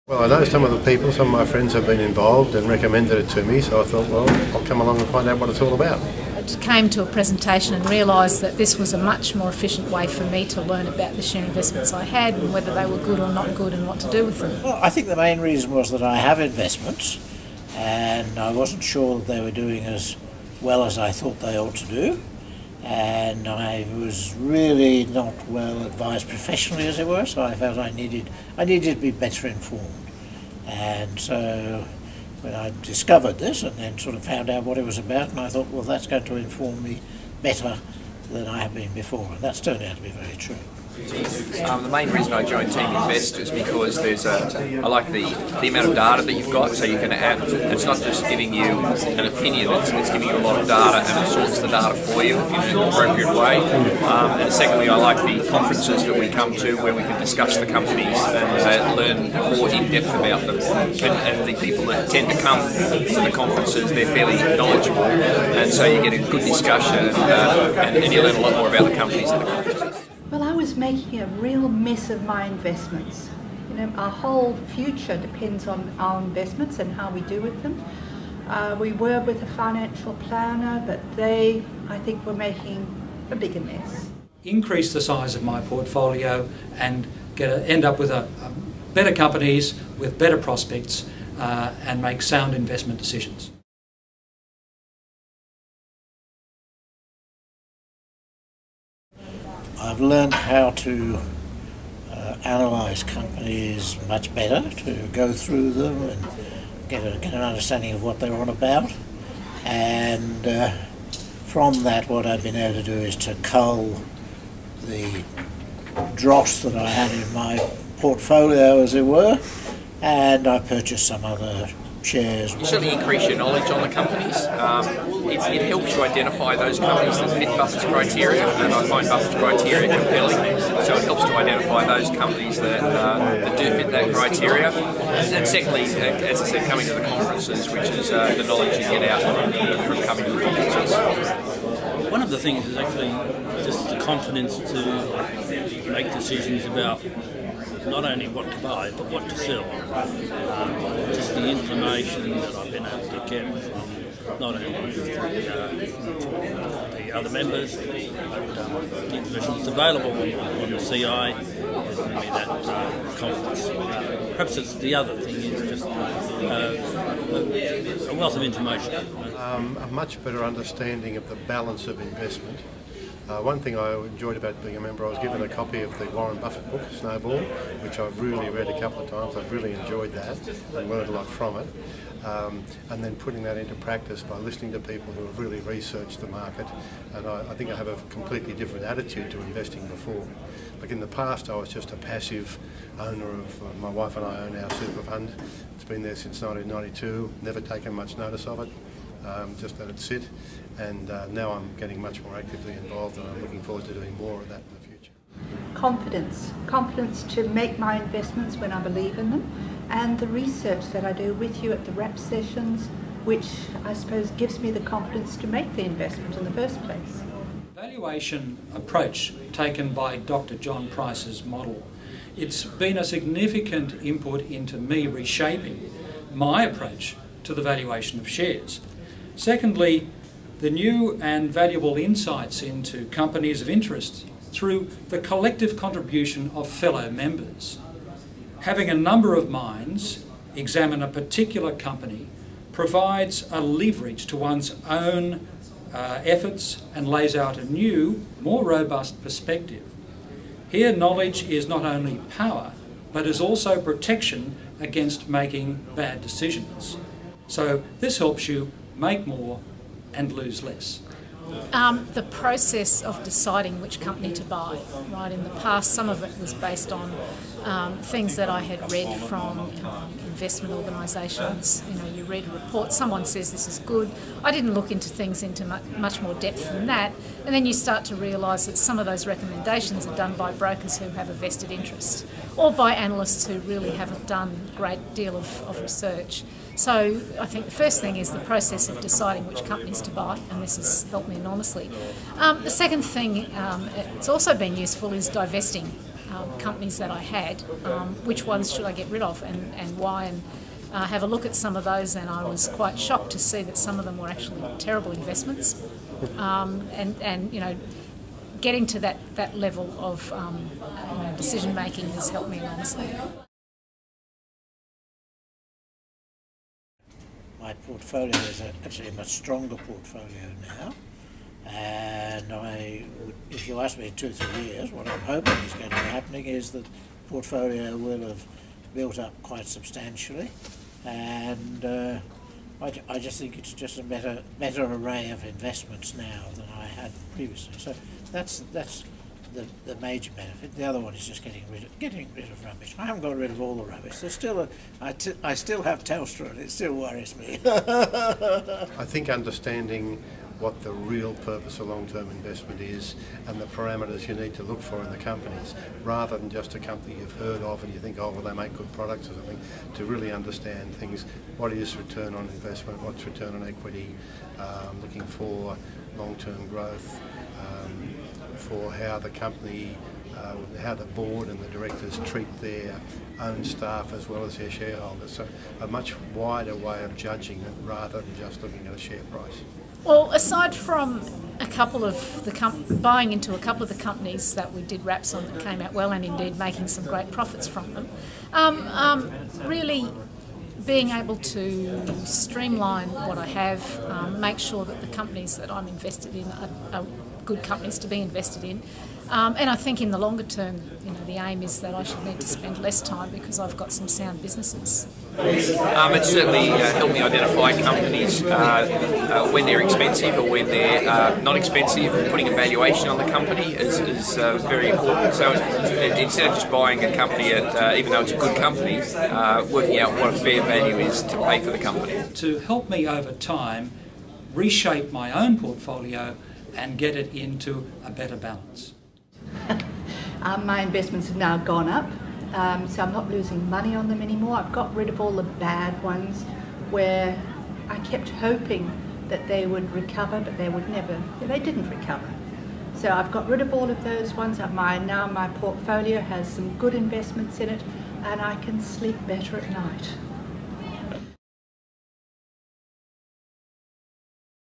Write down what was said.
Well, I know some of the people, some of my friends have been involved and recommended it to me, so I thought, well, I'll come along and find out what it's all about. I came to a presentation and realised that this was a much more efficient way for me to learn about the share investments I had and whether they were good or not good and what to do with them. Well, I think the main reason was that I have investments and I wasn't sure that they were doing as well as I thought they ought to do, and I was really not well advised professionally, as it were, so I felt I needed to be better informed. And so when I discovered this and then sort of found out what it was about, and I thought, well, that's going to inform me better than I have been before, and that's turned out to be very true. The main reason I joined Teaminvest is because I like the amount of data that you've got, so you can add, it's not just giving you an opinion, it's giving you a lot of data and it sorts the data for you in an appropriate way. And secondly, I like the conferences that we come to where we can discuss the companies and learn more in depth about them. And the people that tend to come to the conferences, they're fairly knowledgeable, and so you get a good discussion and you learn a lot more about the companies at the conferences. Well, I was making a real mess of my investments. You know, our whole future depends on our investments and how we do with them. We were with a financial planner, but they, I think, were making a bigger mess. Increase the size of my portfolio and end up with better companies with better prospects and make sound investment decisions. I've learned how to analyse companies much better, to go through them and get an understanding of what they're on about, and from that what I've been able to do is to cull the dross that I had in my portfolio, as it were, and I purchased some other shares. You certainly increase your knowledge on the companies. It helps you identify those companies that fit Buffett's criteria, and I find Buffett's criteria compelling, so it helps to identify those companies that do fit that criteria. And secondly, as I said, coming to the conferences, which is the knowledge you get out from coming to the conferences. One of the things is actually just the confidence to make decisions about not only what to buy, but what to sell. Just the information that I've been able to get from not only the other members, but the information that's available on the CI has given me that confidence. Perhaps it's the other thing is just a wealth of information. A much better understanding of the balance of investment. One thing I enjoyed about being a member, I was given a copy of the Warren Buffett book, Snowball, which I've really read a couple of times. I've really enjoyed that and learned a lot from it. And then putting that into practice by listening to people who have really researched the market. And I think I have a completely different attitude to investing before. Like in the past, I was just a passive owner of, my wife and I own our super fund. It's been there since 1992, never taken much notice of it. Just let it sit, and now I'm getting much more actively involved, and I'm looking forward to doing more of that in the future. Confidence to make my investments when I believe in them, and the research that I do with you at the rep sessions, which I suppose gives me the confidence to make the investment in the first place. Valuation approach taken by Dr. John Price's model. It's been a significant input into me reshaping my approach to the valuation of shares. Secondly, the new and valuable insights into companies of interest through the collective contribution of fellow members. Having a number of minds examine a particular company provides a leverage to one's own efforts and lays out a new, more robust perspective. Here, knowledge is not only power, but is also protection against making bad decisions. So this helps you make more and lose less. The process of deciding which company to buy, right? In the past, some of it was based on things that I had read from investment organisations. You know, you read a report, someone says this is good. I didn't look into things into much more depth than that, and then you start to realise that some of those recommendations are done by brokers who have a vested interest, or by analysts who really haven't done a great deal of research. So I think the first thing is the process of deciding which companies to buy, and this has helped me enormously. The second thing, it's also been useful, is divesting. companies that I had, which ones should I get rid of and why, and have a look at some of those, and I was quite shocked to see that some of them were actually terrible investments, and you know, getting to that level of decision making has helped me enormously. My portfolio is actually a much stronger portfolio now, and if you ask me in 2 or 3 years, what I'm hoping is going to be happening is that the portfolio will have built up quite substantially, and I just think it's just a better array of investments now than I had previously. So that's the major benefit. The other one is just getting rid of rubbish. I haven't got rid of all the rubbish. There's still I still have Telstra, and it still worries me. I think understanding what the real purpose of long-term investment is and the parameters you need to look for in the companies, rather than just a company you've heard of and you think, oh, well, they make good products or something, to really understand things. What is return on investment? What's return on equity? Looking for long-term growth, for how the company, how the board and the directors treat their own staff as well as their shareholders. So a much wider way of judging it rather than just looking at a share price. Well, aside from a couple of the buying into a couple of the companies that we did wraps on that came out well, and indeed making some great profits from them, really being able to streamline what I have, make sure that the companies that I'm invested in are good companies to be invested in. And I think in the longer term, the aim is that I should need to spend less time because I've got some sound businesses. It's certainly helped me identify companies when they're expensive or when they're not expensive. Putting a valuation on the company is very important. So instead of just buying a company at, even though it's a good company, working out what a fair value is to pay for the company. To help me over time reshape my own portfolio and get it into a better balance. My investments have now gone up, so I'm not losing money on them anymore. I've got rid of all the bad ones where I kept hoping that they would recover, but they would never. They didn't recover. So I've got rid of all of those ones. Now my portfolio has some good investments in it, and I can sleep better at night.